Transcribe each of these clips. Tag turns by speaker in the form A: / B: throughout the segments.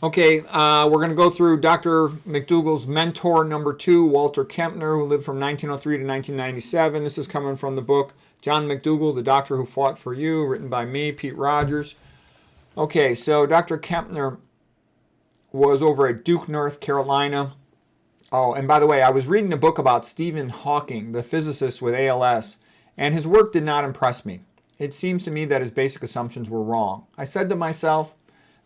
A: Okay, we're going to go through Dr. McDougall's mentor number 2, Walter Kempner, who lived from 1903 to 1997. This is coming from the book John McDougall, The Doctor Who Fought for You, written by me, Pete Rogers. Okay, so Dr. Kempner was over at Duke, North Carolina. Oh, and by the way, I was reading a book about Stephen Hawking, the physicist with ALS, and his work did not impress me. It seems to me that his basic assumptions were wrong. I said to myself,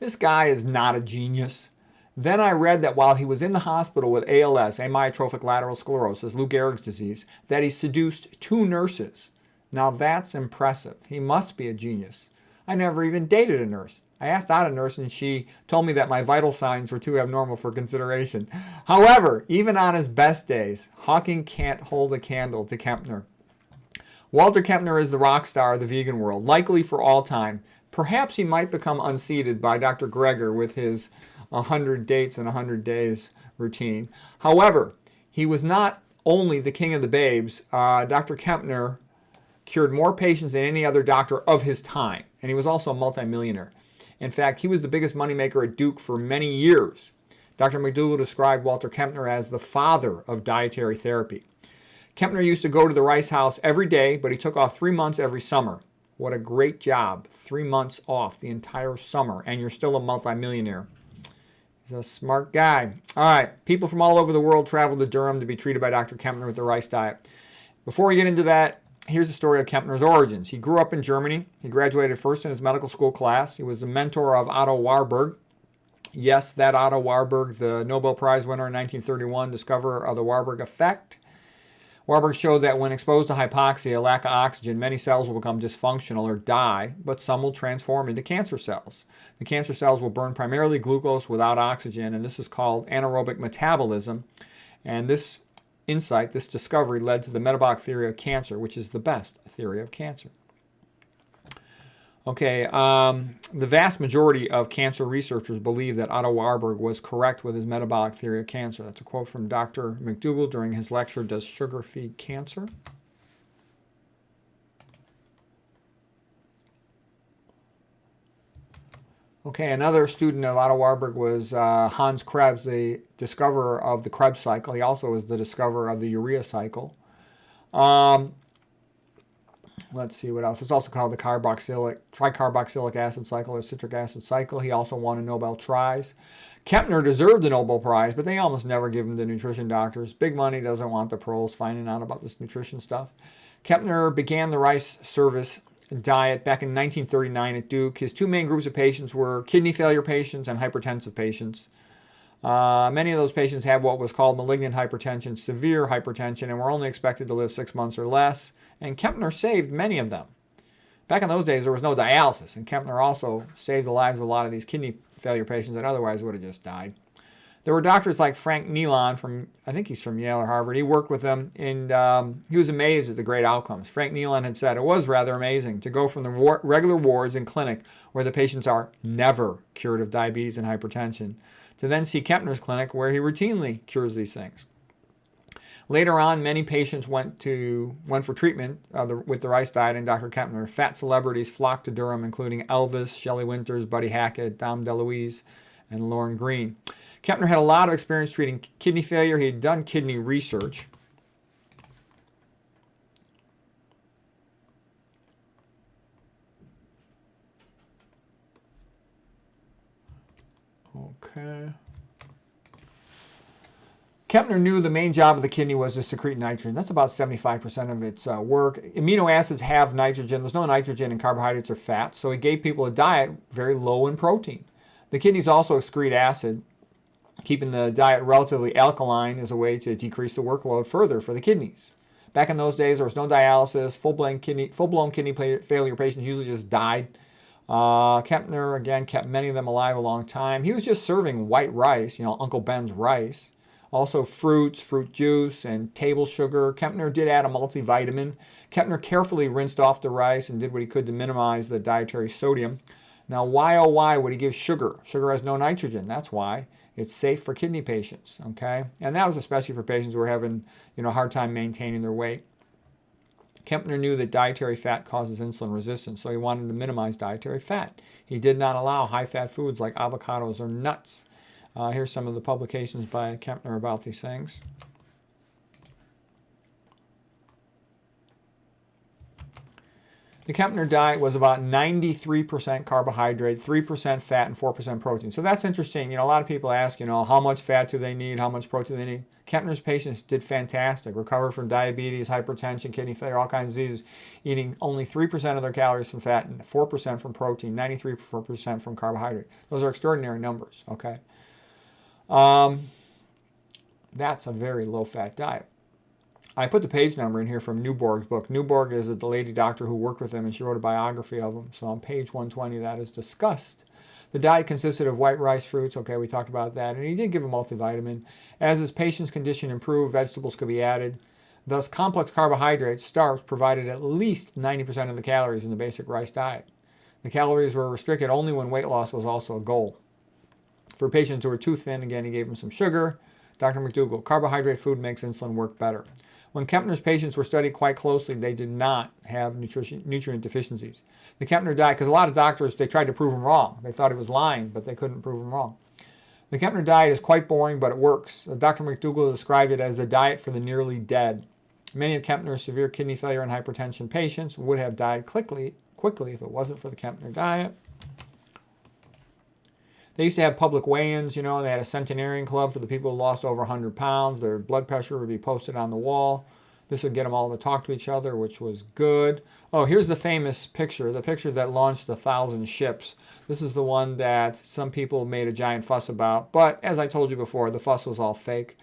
A: this guy is not a genius. Then I read that while he was in the hospital with ALS, amyotrophic lateral sclerosis, Lou Gehrig's disease, that he seduced 2 nurses. Now that's impressive. He must be a genius. I never even dated a nurse. I asked out a nurse and she told me that my vital signs were too abnormal for consideration. However, even on his best days, Hawking can't hold a candle to Kempner. Walter Kempner is the rock star of the vegan world, likely for all time. Perhaps he might become unseated by Dr. Greger with his 100 dates in 100 days routine. However, he was not only the king of the babes. Dr. Kempner cured more patients than any other doctor of his time, and he was also a multimillionaire. In fact, he was the biggest moneymaker at Duke for many years. Dr. McDougall described Walter Kempner as the father of dietary therapy. Kempner used to go to the Rice House every day, but he took off 3 months every summer. What a great job. 3 months off the entire summer, and you're still a multimillionaire. He's a smart guy. All right, people from all over the world traveled to Durham to be treated by Dr. Kempner with the rice diet. Before we get into that, here's the story of Kempner's origins. He grew up in Germany. He graduated first in his medical school class. He was the mentor of Otto Warburg. Yes, that Otto Warburg, the Nobel Prize winner in 1931, discoverer of the Warburg effect. Warburg showed that when exposed to hypoxia, lack of oxygen, many cells will become dysfunctional or die, but some will transform into cancer cells. The cancer cells will burn primarily glucose without oxygen, and this is called anaerobic metabolism. And this insight, this discovery, led to the metabolic theory of cancer, which is the best theory of cancer. Okay, the vast majority of cancer researchers believe that Otto Warburg was correct with his metabolic theory of cancer. That's a quote from Dr. McDougall during his lecture, Does Sugar Feed Cancer? Okay, another student of Otto Warburg was Hans Krebs, the discoverer of the Krebs cycle. He also was the discoverer of the urea cycle. Let's see what else. It's also called the tricarboxylic acid cycle or citric acid cycle. He also won a Nobel Prize. Kempner deserved the Nobel Prize, but they almost never give him to nutrition doctors. Big money doesn't want the pros finding out about this nutrition stuff. Kempner began the rice service diet back in 1939 at Duke. His 2 main groups of patients were kidney failure patients and hypertensive patients. Many of those patients had what was called malignant hypertension, severe hypertension, and were only expected to live 6 months or less. And Kempner saved many of them. Back in those days, there was no dialysis, and Kempner also saved the lives of a lot of these kidney failure patients that otherwise would have just died. There were doctors like Frank Nealon from, I think he's from Yale or Harvard. He worked with them, and he was amazed at the great outcomes. Frank Nealon had said, it was rather amazing to go from the regular wards in clinic where the patients are never cured of diabetes and hypertension to then see Kempner's clinic where he routinely cures these things. Later on, many patients went for treatment with the rice diet and Dr. Kempner. Fat celebrities flocked to Durham, including Elvis, Shelley Winters, Buddy Hackett, Dom DeLuise, and Lauren Green. Kempner had a lot of experience treating kidney failure. He had done kidney research. Okay. Kempner knew the main job of the kidney was to secrete nitrogen. That's about 75% of its work. Amino acids have nitrogen. There's no nitrogen in carbohydrates or fats, so he gave people a diet very low in protein. The kidneys also excrete acid. Keeping the diet relatively alkaline is a way to decrease the workload further for the kidneys. Back in those days, there was no dialysis. Full-blown kidney failure patients usually just died. Kempner, again, kept many of them alive a long time. He was just serving white rice, Uncle Ben's rice. Also fruits, fruit juice, and table sugar. Kempner did add a multivitamin. Kempner carefully rinsed off the rice and did what he could to minimize the dietary sodium. Now, why, oh why, would he give sugar? Sugar has no nitrogen. That's why. It's safe for kidney patients, okay? And that was especially for patients who were having, a hard time maintaining their weight. Kempner knew that dietary fat causes insulin resistance, so he wanted to minimize dietary fat. He did not allow high-fat foods like avocados or nuts. Here's some of the publications by Kempner about these things. The Kempner diet was about 93% carbohydrate, 3% fat, and 4% protein. So that's interesting. A lot of people ask, how much fat do they need? How much protein do they need? Kempner's patients did fantastic, recovered from diabetes, hypertension, kidney failure, all kinds of diseases, eating only 3% of their calories from fat and 4% from protein, 93% from carbohydrate. Those are extraordinary numbers, okay? That's a very low-fat diet. I put the page number in here from Newborg's book. Newborg is the lady doctor who worked with him, and she wrote a biography of him. So on page 120, that is discussed. The diet consisted of white rice, fruits. Okay, we talked about that. And he did give a multivitamin. As his patient's condition improved, vegetables could be added. Thus, complex carbohydrates, starch, provided at least 90% of the calories in the basic rice diet. The calories were restricted only when weight loss was also a goal. For patients who were too thin, again, he gave them some sugar. Dr. McDougall, carbohydrate food makes insulin work better. When Kempner's patients were studied quite closely, they did not have nutrient deficiencies. The Kempner diet, because a lot of doctors, they tried to prove him wrong. They thought he was lying, but they couldn't prove him wrong. The Kempner diet is quite boring, but it works. Dr. McDougall described it as the diet for the nearly dead. Many of Kempner's severe kidney failure and hypertension patients would have died quickly if it wasn't for the Kempner diet. They used to have public weigh-ins, they had a centenarian club for the people who lost over 100 pounds. Their blood pressure would be posted on the wall. This would get them all to talk to each other, which was good. Oh, here's the famous picture, the picture that launched 1,000 ships. This is the one that some people made a giant fuss about. But as I told you before, the fuss was all fake.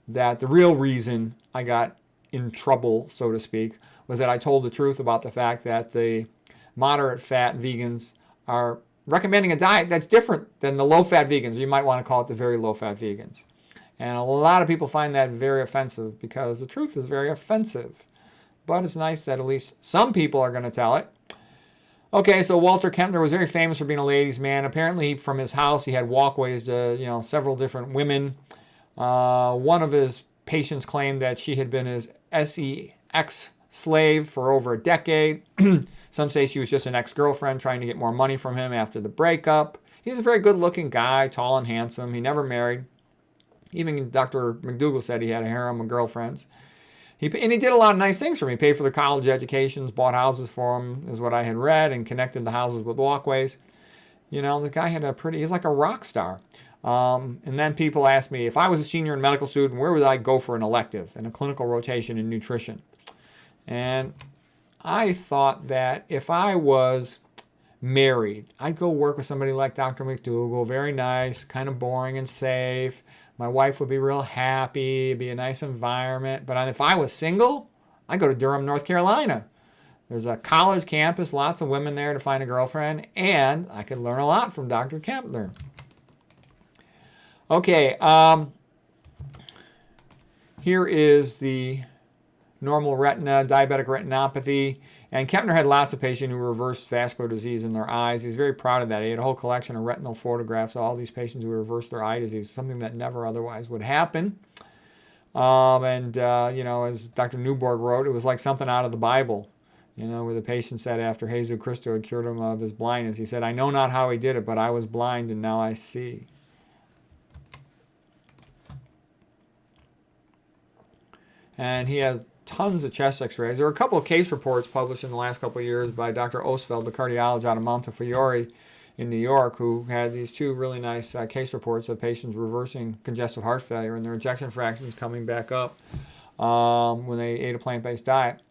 A: That the real reason I got in trouble, so to speak, was that I told the truth about the fact that the moderate fat vegans are recommending a diet that's different than the low-fat vegans. You might want to call it the very low-fat vegans. And a lot of people find that very offensive because the truth is very offensive. But it's nice that at least some people are going to tell it. Okay, so Walter Kempner was very famous for being a ladies' man. Apparently, from his house, he had walkways to, several different women. One of his patients claimed that she had been his sex slave for over a decade. Some say she was just an ex-girlfriend trying to get more money from him after the breakup. He's a very good-looking guy, tall and handsome. He never married. Even Dr. McDougall said he had a harem of girlfriends. And he did a lot of nice things for me. He paid for their college educations, bought houses for them, is what I had read, and connected the houses with walkways. The guy had he's like a rock star. And then people asked me, if I was a senior and medical student, where would I go for an elective and a clinical rotation in nutrition? And I thought that if I was married, I'd go work with somebody like Dr. McDougall, very nice, kind of boring and safe. My wife would be real happy, it'd be a nice environment. But if I was single, I'd go to Durham, North Carolina. There's a college campus, lots of women there to find a girlfriend, and I could learn a lot from Dr. Kempner. Okay, here is the normal retina, diabetic retinopathy. And Kempner had lots of patients who reversed vascular disease in their eyes. He was very proud of that. He had a whole collection of retinal photographs of all these patients who reversed their eye disease, something that never otherwise would happen. As Dr. Newborg wrote, it was like something out of the Bible, where the patient said after Jesus Christo had cured him of his blindness, he said, "I know not how he did it, but I was blind and now I see." And he has tons of chest x-rays. There were a couple of case reports published in the last couple of years by Dr. Osfeld, the cardiologist out of Montefiore in New York, who had these two really nice case reports of patients reversing congestive heart failure and their ejection fractions coming back up when they ate a plant-based diet.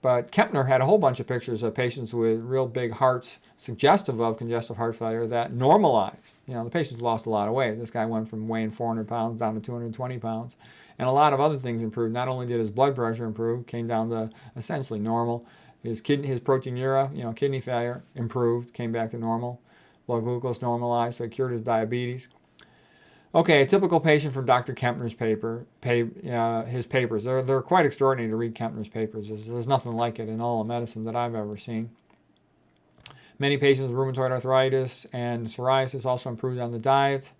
A: But Kempner had a whole bunch of pictures of patients with real big hearts suggestive of congestive heart failure that normalized. The patients lost a lot of weight. This guy went from weighing 400 pounds down to 220 pounds. And a lot of other things improved. Not only did his blood pressure improve, came down to essentially normal. His proteinuria, kidney failure, improved, came back to normal. Blood glucose normalized, so it cured his diabetes. Okay, a typical patient from Dr. Kempner's his papers. They're quite extraordinary to read Kempner's papers. There's nothing like it in all of medicine that I've ever seen. Many patients with rheumatoid arthritis and psoriasis also improved on the diet.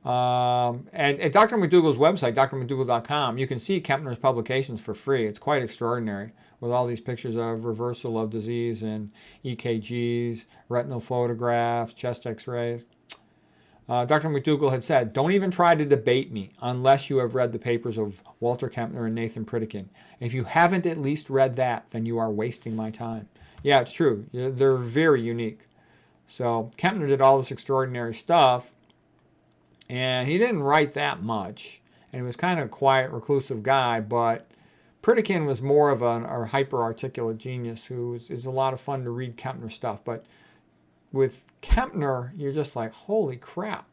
A: And at Dr. McDougall's website, drmcdougall.com, you can see Kempner's publications for free. It's quite extraordinary with all these pictures of reversal of disease and EKGs, retinal photographs, chest x-rays. Dr. McDougall had said, don't even try to debate me unless you have read the papers of Walter Kempner and Nathan Pritikin. If you haven't at least read that, then you are wasting my time. Yeah, it's true. They're very unique. So Kempner did all this extraordinary stuff, and he didn't write that much. And he was kind of a quiet, reclusive guy, but Pritikin was more of a hyper-articulate genius who is a lot of fun to read Kempner stuff. But with Kempner, you're just like, holy crap.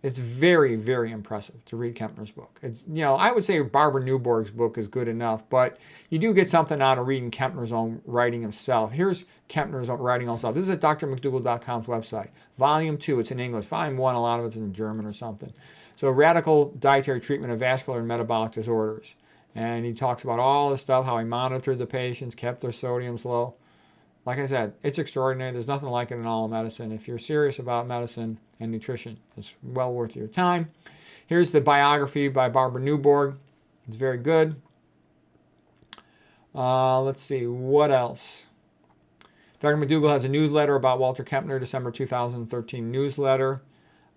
A: It's very, very impressive to read Kempner's book. It's, I would say Barbara Newborg's book is good enough, but you do get something out of reading Kempner's own writing himself. Here's Kempner's own writing himself. This is at drmcdougall.com's website. Volume 2, it's in English. Volume 1, a lot of it's in German or something. So radical dietary treatment of vascular and metabolic disorders. And he talks about all this stuff, how he monitored the patients, kept their sodiums low. Like I said, it's extraordinary. There's nothing like it in all of medicine. If you're serious about medicine and nutrition, it's well worth your time. Here's the biography by Barbara Newborg. It's very good. Let's see, what else? Dr. McDougall has a newsletter about Walter Kempner, December 2013 newsletter.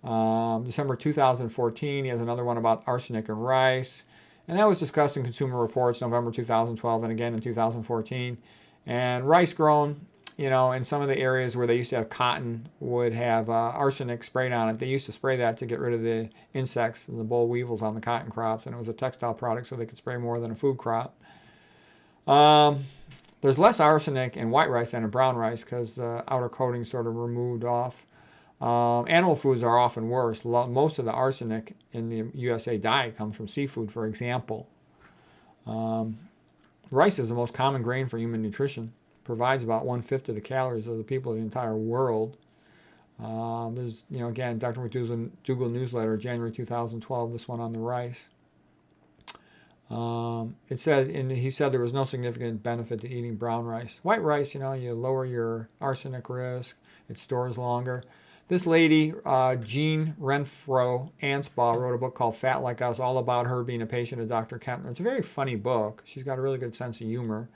A: December 2014, he has another one about arsenic and rice. And that was discussed in Consumer Reports, November 2012, and again in 2014. And rice grown, in some of the areas where they used to have cotton would have arsenic sprayed on it. They used to spray that to get rid of the insects and the boll weevils on the cotton crops, and it was a textile product, so they could spray more than a food crop. There's less arsenic in white rice than in brown rice because the outer coating sort of removed off. Animal foods are often worse. Most of the arsenic in the USA diet comes from seafood, for example. Rice is the most common grain for human nutrition. Provides about 1/5 of the calories of the people of the entire world. There's, again, Dr. McDougall newsletter, January 2012, this one on the rice. It said, and he said there was no significant benefit to eating brown rice. White rice, you lower your arsenic risk. It stores longer. This lady, Jean Renfro Anspaugh, wrote a book called Fat Like Us, all about her being a patient of Dr. Kempner. It's a very funny book. She's got a really good sense of humor.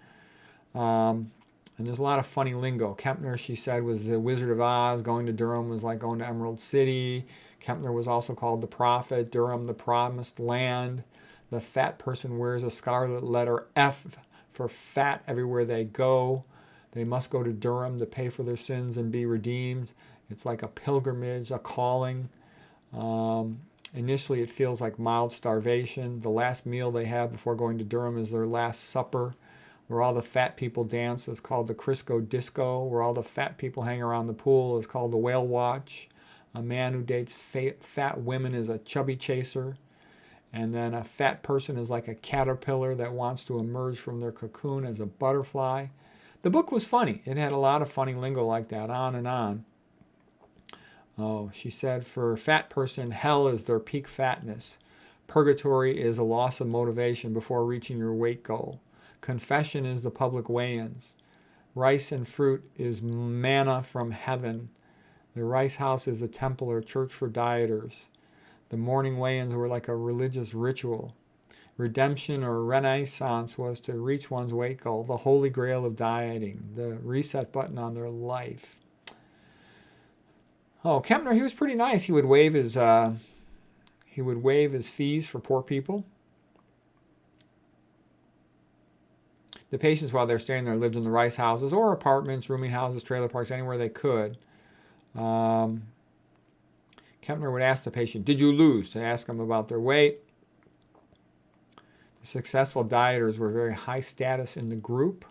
A: And there's a lot of funny lingo. Kempner, she said, was the Wizard of Oz. Going to Durham was like going to Emerald City. Kempner was also called the Prophet. Durham, the Promised Land. The fat person wears a scarlet letter F for fat everywhere they go. They must go to Durham to pay for their sins and be redeemed. It's like a pilgrimage, a calling. Initially, it feels like mild starvation. The last meal they have before going to Durham is their last supper, where all the fat people dance is called the Crisco Disco, where all the fat people hang around the pool is called the Whale Watch. A man who dates fat women is a chubby chaser. And then a fat person is like a caterpillar that wants to emerge from their cocoon as a butterfly. The book was funny. It had a lot of funny lingo like that, on and on. Oh, she said, for a fat person, hell is their peak fatness. Purgatory is a loss of motivation before reaching your weight goal. Confession is the public weigh-ins. Rice and fruit is manna from heaven. The rice house is a temple or church for dieters. The morning weigh-ins were like a religious ritual. Redemption or renaissance was to reach one's weight goal, the holy grail of dieting, the reset button on their life. Oh, Kempner, he was pretty nice. He would waive his fees for poor people. The patients, while they're staying there, lived in the rice houses or apartments, rooming houses, trailer parks, anywhere they could. Kempner would ask the patient, "Did you lose?" to ask them about their weight. The successful dieters were very high status in the group.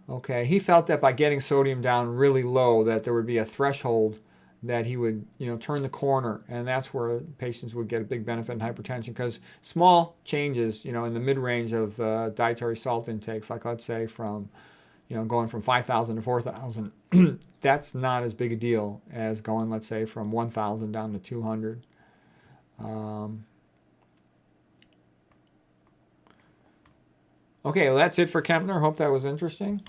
A: Okay, he felt that by getting sodium down really low, that there would be a threshold that he would, turn the corner, and that's where patients would get a big benefit in hypertension, because small changes, in the mid-range of dietary salt intakes, like let's say from, going from 5,000 to 4,000, that's not as big a deal as going, let's say, from 1,000 down to 200. Okay, well, that's it for Kempner. Hope that was interesting.